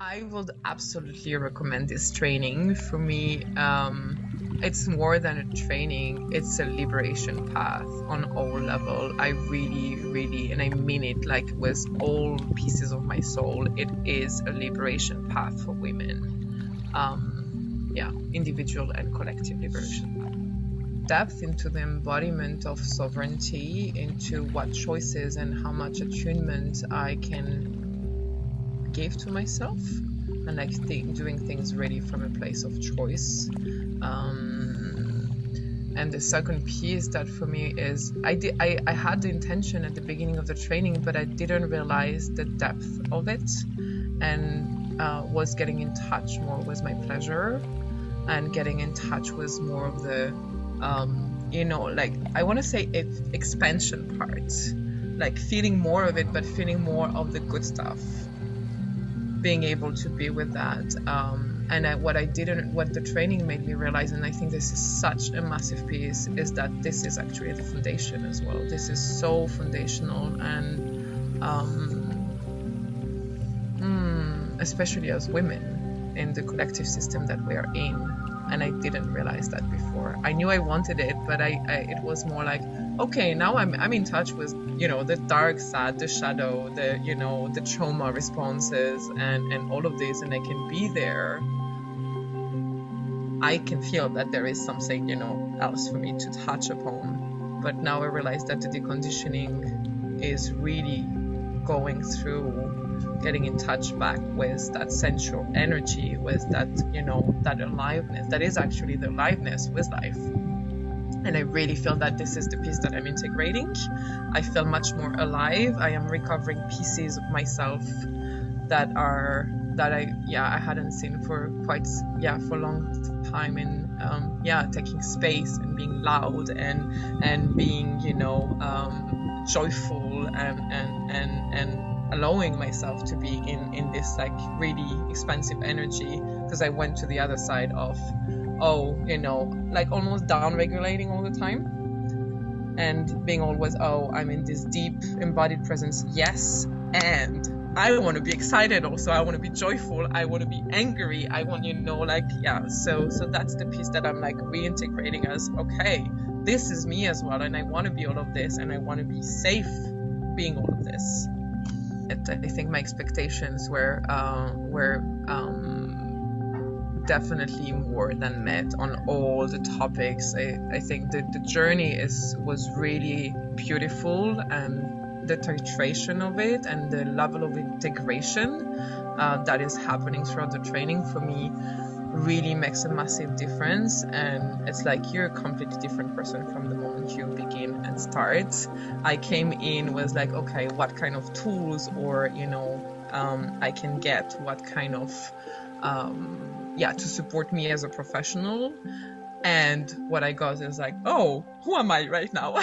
I would absolutely recommend this training. For me, it's more than a training, it's a liberation path on all level. I really, really, and I mean it like with all pieces of my soul, it is a liberation path for women. Yeah, individual and collective liberation path. Depth into the embodiment of sovereignty, into what choices and how much attunement I can give to myself, and like doing things really from a place of choice. And the second piece that for me is I had the intention at the beginning of the training, but I didn't realize the depth of it, and was getting in touch more with my pleasure, and getting in touch with more of the like I want to say expansion part, like feeling more of it, but feeling more of the good stuff, being able to be with that. What the training made me realize, and I think this is such a massive piece, is that this is actually the foundation as well. This is so foundational, and especially as women in the collective system that we are in. And I didn't realize that before. I knew I wanted it, but it was more like, okay, now I'm in touch with, the dark side, the shadow, the trauma responses, and all of this, and I can be there. I can feel that there is something, else for me to touch upon. But now I realize that the deconditioning is really going through getting in touch back with that sensual energy, with that, that aliveness, that is actually the aliveness with life. And I really feel that this is the piece that I'm integrating. I feel much more alive. I am recovering pieces of myself that I hadn't seen for a long time, in taking space and being loud and being joyful and allowing myself to be in this like really expansive energy, because I went to the other side of like almost down regulating all the time, and being always I'm in this deep embodied presence, yes, and I want to be excited also, I want to be joyful, I want to be angry, I want so that's the piece that I'm like reintegrating as, okay, this is me as well, and I want to be all of this, and I want to be safe being all of this. I think my expectations were definitely more than met on all the topics. I think the journey was really beautiful, and the titration of it and the level of integration that is happening throughout the training for me really makes a massive difference. And it's like you're a completely different person from the moment you begin and start. I came in with like, okay, what kind of tools or I can get, what kind of to support me as a professional. And what I got is like, oh, who am I right now?